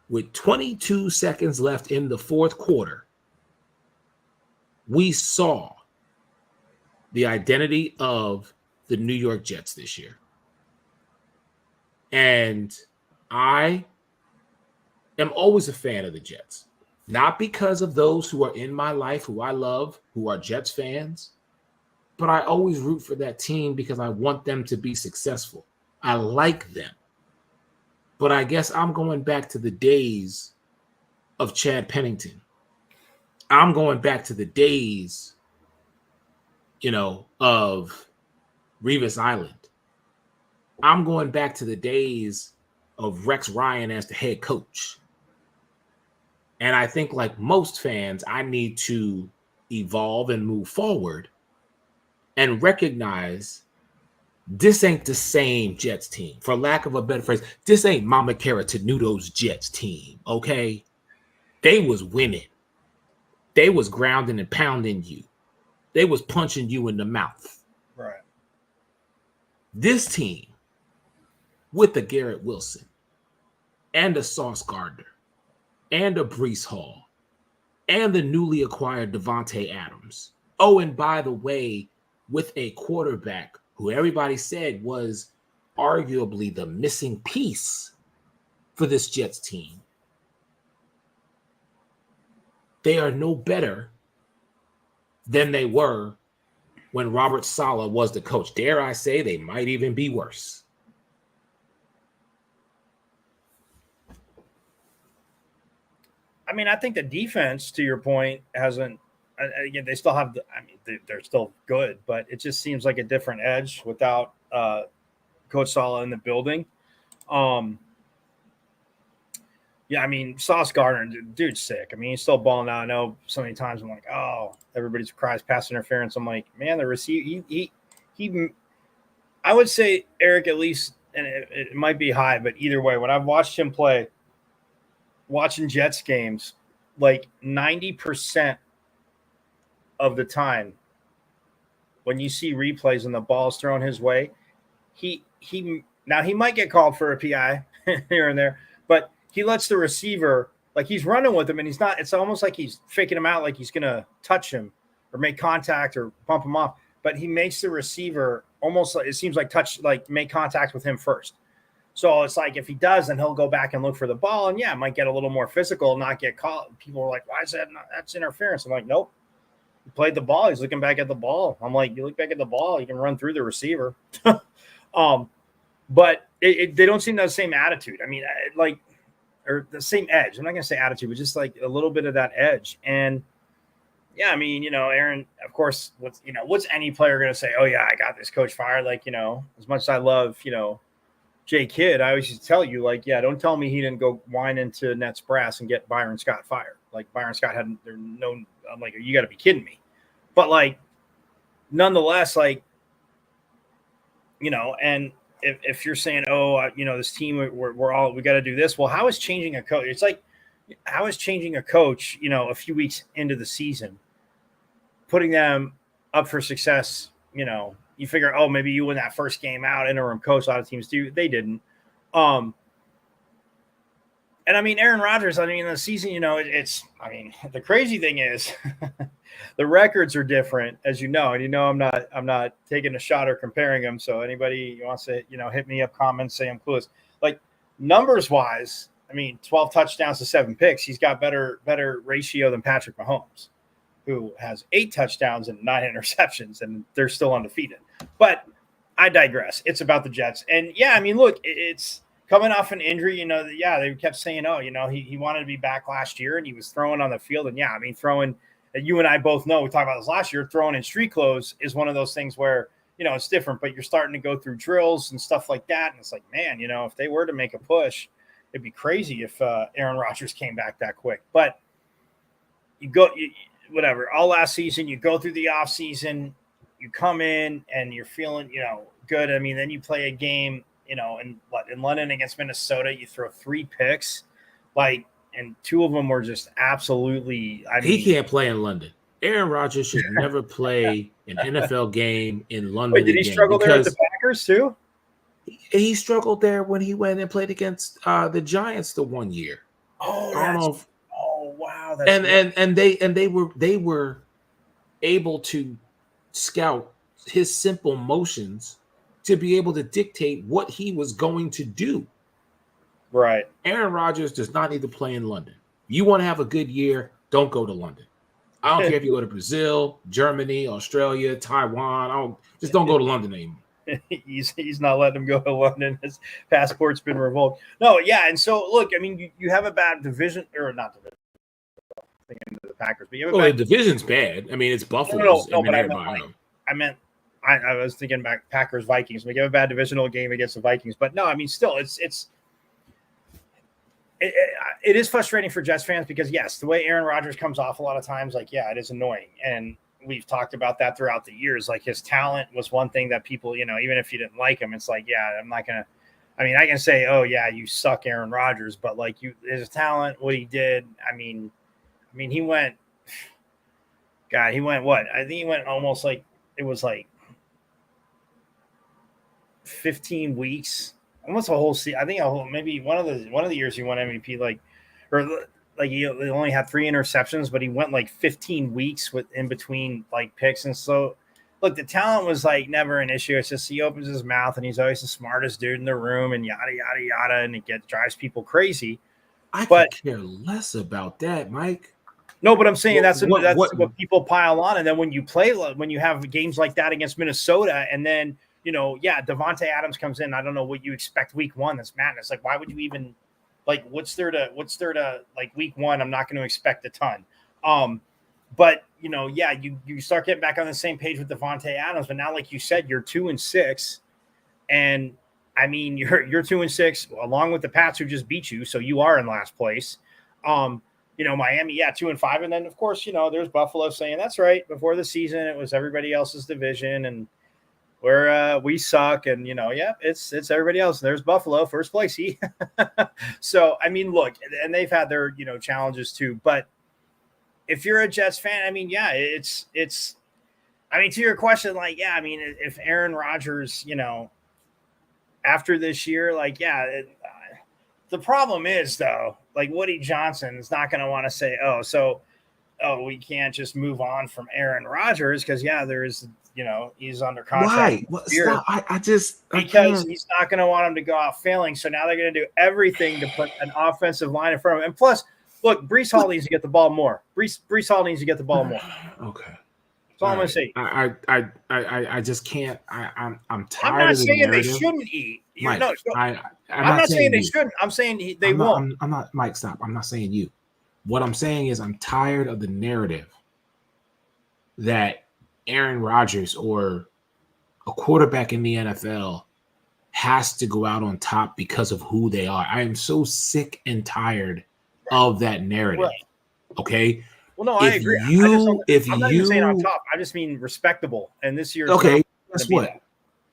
with 22 seconds left in the fourth quarter, we saw the identity of the New York Jets this year. And I am always a fan of the Jets, not because of those who are in my life, who I love, who are Jets fans, but I always root for that team because I want them to be successful. I like them. But I guess I'm going back to the days of Chad Pennington. I'm going back to the days, of Revis Island. I'm going back to the days of Rex Ryan as the head coach. And I think like most fans, I need to evolve and move forward and recognize this ain't the same Jets team. For lack of a better phrase, this ain't Mama Kara Tenuto's Jets team, okay? They was winning. They was grounding and pounding you. They was punching you in the mouth. Right. This team, with a Garrett Wilson and a Sauce Gardner and a Breece Hall and the newly acquired Devontae Adams. Oh, and by the way, with a quarterback who everybody said was arguably the missing piece for this Jets team. They are no better than they were when Robert Saleh was the coach. Dare I say they might even be worse. I mean, I think the defense, to your point, hasn't. Again, they still have. They're still good, but it just seems like a different edge without Coach Saleh in the building. Yeah, I mean, Sauce Gardner, dude's sick. I mean, he's still balling out. I know so many times I'm like, oh, everybody's cries pass interference. I'm like, man, the receiver, he I would say, Eric, at least, and it might be high, but either way, when I've watched him play, watching Jets games, like 90% of the time, when you see replays and the ball's thrown his way, he now he might get called for a PI here and there, but he lets the receiver, like he's running with him and he's not, it's almost like he's faking him out like he's going to touch him or make contact or bump him off. But he makes the receiver almost like, it seems like make contact with him first. So it's like if he does, then he'll go back and look for the ball. And yeah, it might get a little more physical, not get caught. People are like, why is that? That's interference. I'm like, nope. He played the ball. He's looking back at the ball. I'm like, you look back at the ball, you can run through the receiver. But they don't seem to have the same attitude. I mean, or the same edge. I'm not going to say attitude, but just like a little bit of that edge. And yeah, I mean, Aaron, of course, what's any player going to say? Oh yeah, I got this coach fired. Like, as much as I love, Jay Kidd, I always used to tell you, like, yeah, don't tell me he didn't go whine into Nets brass and get Byron Scott fired. Like Byron Scott I'm like, you got to be kidding me. But like, nonetheless, like, and if you're saying, this team, we got to do this. Well, how is changing a coach? It's like, how is changing a coach, a few weeks into the season, putting them up for success? You figure, maybe you win that first game out, interim coach. A lot of teams do. They didn't. And I mean, Aaron Rodgers, the season, the crazy thing is the records are different, as you know, and I'm not taking a shot or comparing them. So anybody wants to, hit me up, comments, say I'm clueless. Like numbers wise, 12 touchdowns to 7 picks. He's got better ratio than Patrick Mahomes, who has 8 touchdowns and 9 interceptions, and they're still undefeated. But I digress. It's about the Jets. And yeah, look, it's coming off an injury, they kept saying, he wanted to be back last year and he was throwing on the field. And yeah, throwing, you and I both know, we talked about this last year, throwing in street clothes is one of those things where, it's different, but you're starting to go through drills and stuff like that. And it's like, man, if they were to make a push, it'd be crazy if Aaron Rodgers came back that quick. But whatever, all last season, you go through the off season, you come in and you're feeling, good. Then you play a game, in London against Minnesota, you throw 3 picks, and 2 of them were just absolutely. He can't play in London. Aaron Rodgers should never play an NFL game in London. Wait, did he struggle there with the Packers too? He struggled there when he went and played against the Giants the one year. Oh, wow! And they were able to scout his simple motions to be able to dictate what he was going to do. Right. Aaron Rodgers does not need to play in London. You want to have a good year, don't go to London. I don't care if you go to Brazil, Germany, Australia, Taiwan. Just don't go to London anymore. He's not letting him go to London. His passport's been revoked. No, yeah. And so, look, you have a bad division, or not division. Thinking of the Packers, but you have a bad the division's bad. It's Buffalo. No, but I was thinking back Packers Vikings. We have a bad divisional game against the Vikings, but no, still it is frustrating for Jets fans because yes, the way Aaron Rodgers comes off a lot of times, it is annoying, and we've talked about that throughout the years. Like his talent was one thing that people, even if you didn't like him, it's like, yeah, I'm not gonna. I can say, oh yeah, you suck, Aaron Rodgers, but his talent, what he did. He went. God, he went what? I think he went almost it was 15 weeks, almost a whole season. I think maybe one of the years he won MVP, he only had 3 interceptions, but he went 15 weeks in between picks. And so, look, the talent was never an issue. It's just he opens his mouth and he's always the smartest dude in the room and yada yada yada, and it drives people crazy. I could care less about that, Mike. No, but I'm saying that's what people pile on, and then when you have games like that against Minnesota, and then Devontae Adams comes in. I don't know what you expect week 1. That's madness. Why would you even what's there to week 1? I'm not going to expect a ton. But you start getting back on the same page with Devontae Adams, but now, like you said, you're 2-6, and you're 2-6 along with the Pats who just beat you, so you are in last place. Miami, 2-5. And then, of course, there's Buffalo saying that's right. Before the season, it was everybody else's division and we suck. And, it's everybody else. There's Buffalo, first place. So, look, and they've had their, challenges too. But if you're a Jets fan, it's to your question, if Aaron Rodgers, after this year, the problem is, though, Woody Johnson is not going to want to say, we can't just move on from Aaron Rodgers because, there's, he's under contract. Why? Because he's not going to want him to go out failing. So now they're going to do everything to put an offensive line in front of him. And plus, look, Breece Hall needs to get the ball more. Breece Hall needs to get the ball more. Okay. That's all I'm gonna say. I just can't. I'm I'm tired not of the saying they narrative. shouldn't eat. Mike, No, I'm not saying they you. shouldn't. I'm saying they I'm not, won't. I'm not, Mike, stop. I'm not saying you. What I'm saying is I'm tired of the narrative that Aaron Rodgers or a quarterback in the NFL has to go out on top because of who they are. I am so sick and tired of that narrative. Right. Okay. Well, no, I agree. I'm not even saying on top. I just mean respectable. And this year, okay, guess what?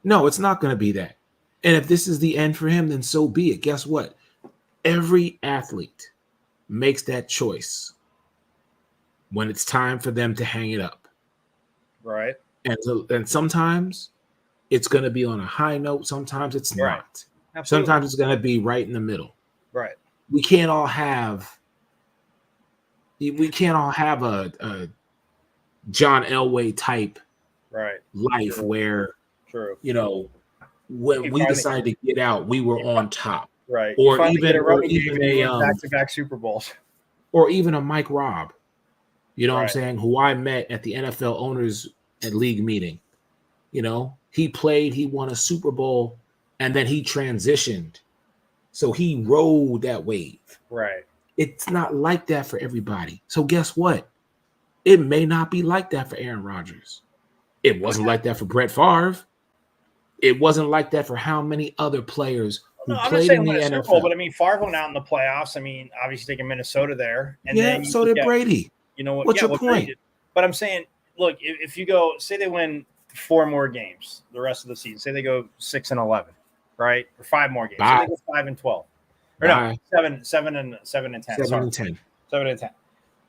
No, it's not going to be that. And if this is the end for him, then so be it. Guess what? Every athlete makes that choice when it's time for them to hang it up. Right. And sometimes it's going to be on a high note. Sometimes it's not. Absolutely. Sometimes it's going to be right in the middle. Right. We can't all have a John Elway type life where, when we decided to get out, we were on top. Right. Or even a back-to-back Super Bowls. Or even a Mike Robb, what I'm saying, who I met at the NFL owners and league meeting. He played, he won a Super Bowl, and then he transitioned. So he rode that wave. Right. It's not like that for everybody. So guess what? It may not be like that for Aaron Rodgers. It wasn't like that for Brett Favre. It wasn't like that for how many other players who played in the NFL. Super Bowl, but I mean, Favre went out in the playoffs. I mean, obviously taking Minnesota there. And then so did Brady. You know what? What's your point? But I'm saying, look, if you go, say they win 4 more games the rest of the season, say they go 6-11, right? Or 5 more games. Say they go 5-12. Or no, 7-10. 7-10. 7-10.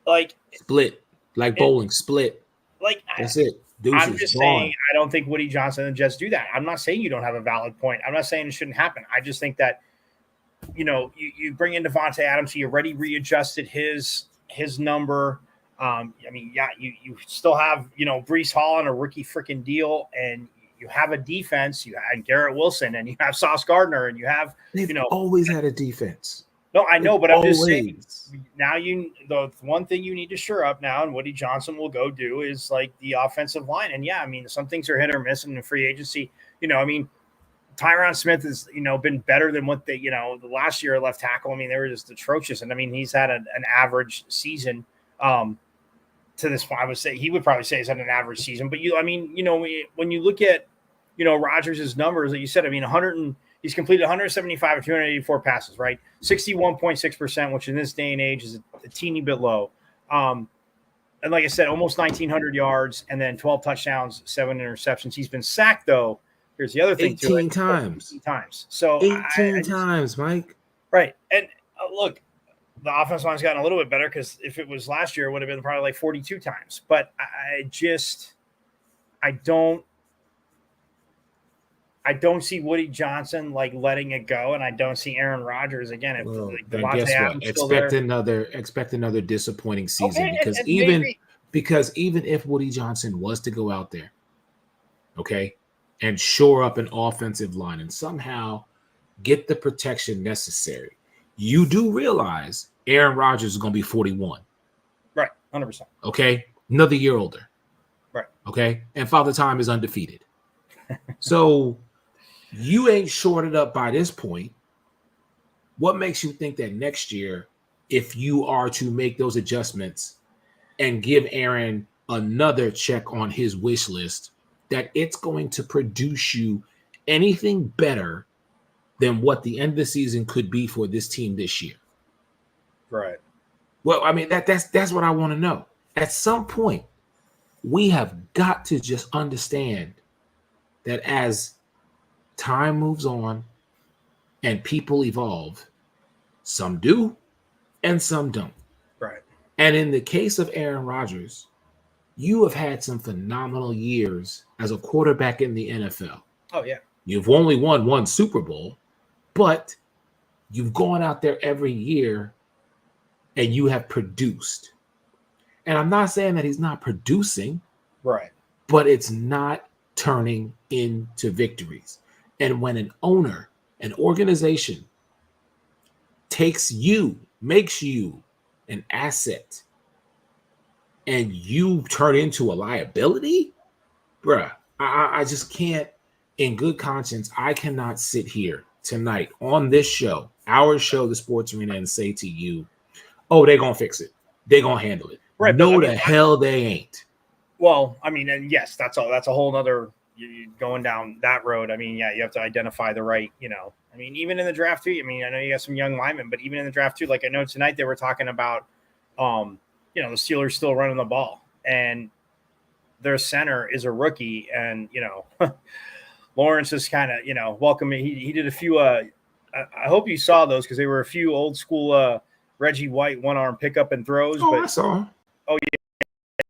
Like split. Like bowling, split. Like that's it. I'm just saying, I don't think Woody Johnson and the Jets do that. I'm not saying you don't have a valid point. I'm not saying it shouldn't happen. I just think that, you bring in Devontae Adams, so you already readjusted his number. You still have, Breece Hall on a rookie freaking deal, and you have a defense. You had Garrett Wilson, and you have Sauce Gardner, and you have, They've always had a defense. No, I know, but I'm just saying. Now the one thing you need to shore up now, and Woody Johnson will go do, is like the offensive line. And some things are hit or miss in the free agency. Tyron Smith has been better than what they the last year left tackle. I mean, they were just atrocious, and he's had an average season. To this point, I would say he would probably say he's had an average season. But when you look at Rodgers' numbers that you said, he's completed 175 of 284 passes, right? 61.6%, which in this day and age is a teeny bit low. And like I said, almost 1,900 yards and then 12 touchdowns, 7 interceptions. He's been sacked, though. Here's the other thing, 18 times. 18 times. So 18 times, Mike. Right. And look, the offensive line's gotten a little bit better because if it was last year, it would have been probably like 42 times. But I don't see Woody Johnson letting it go, and I don't see Aaron Rodgers again. Expect another disappointing season, because even if Woody Johnson was to go out there, and shore up an offensive line and somehow get the protection necessary, you do realize Aaron Rodgers is going to be 41, right? 100%. Okay, another year older, right? Okay, and Father Time is undefeated, so. You ain't shorted up by this point. What makes you think that next year, if you are to make those adjustments and give Aaron another check on his wish list, that it's going to produce you anything better than what the end of the season could be for this team this year? Right. Well, that's what I want to know. At some point, we have got to just understand that as time moves on and people evolve, some do and some don't. Right. And in the case of Aaron Rodgers, you have had some phenomenal years as a quarterback in the NFL. Oh, yeah. You've only won 1 Super Bowl, but you've gone out there every year and you have produced. And I'm not saying that he's not producing, right, but it's not turning into victories. And when an owner, an organization makes you an asset and you turn into a liability, bruh, I just can't, in good conscience, I cannot sit here tonight on this show, our show, The Sports Arena, and say to you, oh, they're going to fix it. They're going to handle it. Right, No, the hell they ain't. Well, I mean, and yes, that's all. That's a whole nother going down that road. I mean, yeah, you have to identify the right, I mean, even in the draft too, I mean, I know you got some young linemen, but even in the draft too, like I know tonight they were talking about, the Steelers still running the ball and their center is a rookie. And, Lawrence is kind of, welcoming. He did a few, I hope you saw those because they were a few old school, Reggie White one-arm pickup and throws. Oh, but, I saw him. Oh,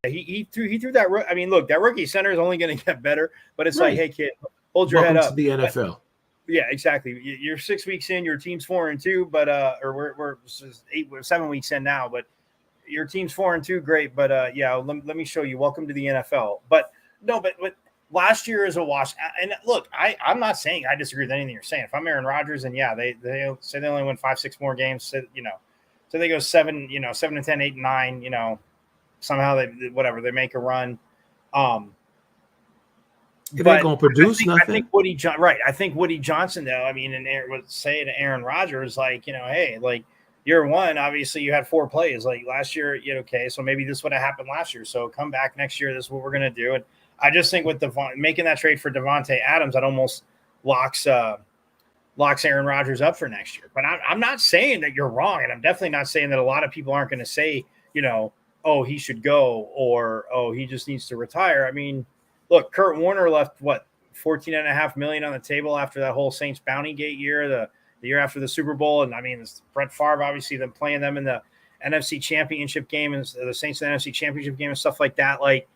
yeah. He threw that. I mean, look, that rookie center is only going to get better, but it's Right. like, hey, kid, hold your Welcome head up. to the NFL. But, yeah, exactly. You're 6 weeks in, your team's 4-2, but or we're 7 weeks in now, but your team's 4-2, great. But yeah, let me show you. Welcome to the NFL. But no, but last year is a wash. And look, I'm not saying I disagree with anything you're saying. If I'm Aaron Rodgers, and yeah, they say they only win 5-6 more games, so they go 7, 7-10, 8-9, somehow they make a run. It ain't gonna produce nothing. I think Woody Johnson, though, I mean, and Aaron would say to Aaron Rodgers, like, hey, like year one, obviously you had 4 plays. Like last year, okay, so maybe this would have happened last year. So come back next year. This is what we're gonna do. And I just think with making that trade for Devontae Adams, that almost locks Aaron Rodgers up for next year. But I'm not saying that you're wrong, and I'm definitely not saying that a lot of people aren't going to say, oh, he should go, or oh, he just needs to retire. I mean, look, Kurt Warner left $14.5 million on the table after that whole Saints Bounty Gate year, the year after the Super Bowl, and I mean, Brett Favre obviously them playing them in the NFC Championship game and the Saints in the NFC Championship game and stuff like that. Like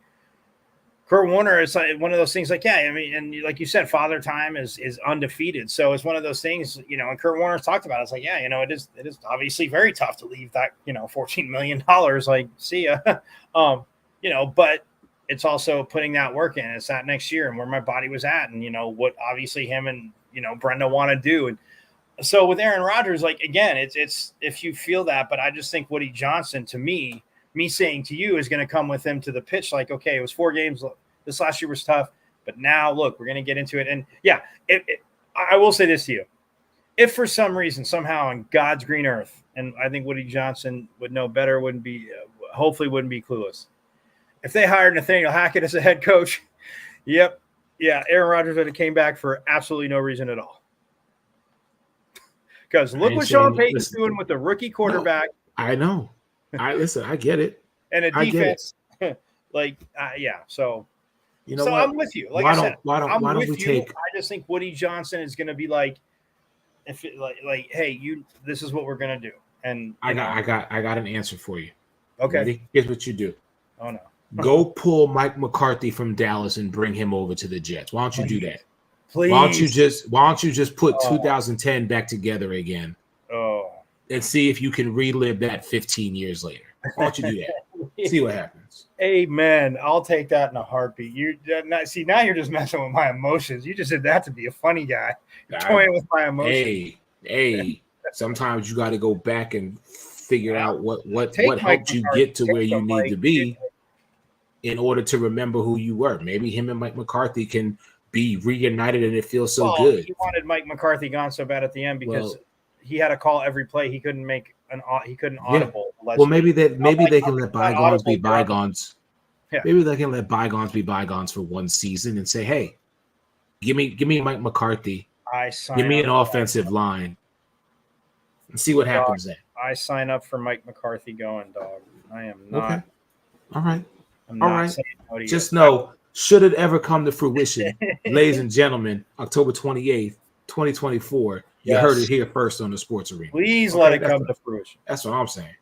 Kurt Warner is one of those things. Like, yeah, I mean, and like you said, Father Time is undefeated, so it's one of those things. And Kurt Warner talked about it. It's like, yeah, it is obviously very tough to leave that $14 million. Like, see ya, but it's also putting that work in. It's that next year and where my body was at, and what obviously him and Brenda want to do. And so with Aaron Rodgers, like again, it's if you feel that, but I just think Woody Johnson, to me saying to you, is going to come with him to the pitch. Like, okay, it was 4 games. This last year was tough, but now look, we're going to get into it. And yeah, I will say this to you. If for some reason, somehow on God's green earth, and I think Woody Johnson would know better, hopefully wouldn't be clueless. If they hired Nathaniel Hackett as a head coach, Aaron Rodgers would have came back for absolutely no reason at all. Because look what Sean Payton's doing with the rookie quarterback. No, I know. I get it. And a defense. So you know, so what? I'm with you. Like I said, why don't we take? I just think Woody Johnson is going to be like, hey, this is what we're going to do. And I got an answer for you. Okay, ready? Here's what you do. Oh no, go pull Mike McCarthy from Dallas and bring him over to the Jets. Why don't you do that? Please. Why don't you just put 2010 back together again? Oh, and see if you can relive that 15 years later. Why don't you do that? See what happens. Amen. I'll take that in a heartbeat. Now you're just messing with my emotions. You just did that to be a funny guy. You're toying with my emotions. Hey. Sometimes you got to go back and figure out what helped you get to where you need to be in order to remember who you were. Maybe him and Mike McCarthy can be reunited and it feels so good. He wanted Mike McCarthy gone so bad at the end because he had to call every play. He couldn't make audible. Well, maybe they can let bygones be bygones. Yeah. Maybe they can let bygones be bygones for one season and say, hey, give me Mike McCarthy. Give me an offensive line and see what happens then. I sign up for Mike McCarthy going, dog. I am not. Okay. All right. I'm not saying no to you. Just know, should it ever come to fruition, ladies and gentlemen, October 28th, 2024, you heard it here first on the Sports Arena. Please let it come to fruition. That's what I'm saying.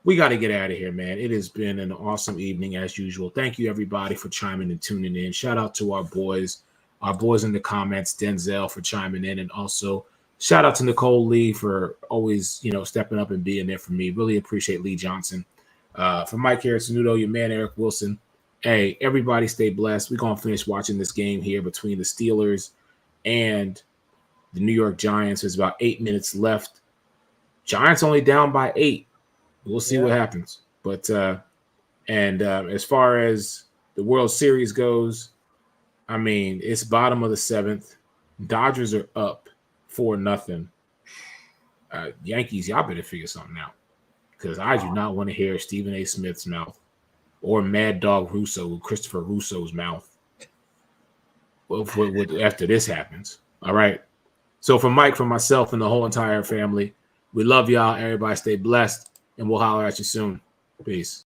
We got to get out of here, man. It has been an awesome evening as usual. Thank you, everybody, for chiming and tuning in. Shout out to our boys in the comments, Denzel for chiming in, and also shout out to Nicole Lee for always, stepping up and being there for me. Really appreciate Lee Johnson. For Mike Harris-Nudo, your man Eric Wilson. Hey, everybody stay blessed. We're going to finish watching this game here between the Steelers and the New York Giants. There's about 8 minutes left. Giants only down by 8. We'll see what happens. But, And as far as the World Series goes, I mean, it's bottom of the 7th. Dodgers are up 4-0. Yankees, y'all better figure something out, because I do not want to hear Stephen A. Smith's mouth or Mad Dog Russo, Christopher Russo's mouth after this happens. All right. So for Mike, for myself, and the whole entire family, we love y'all. Everybody stay blessed, and we'll holler at you soon. Peace.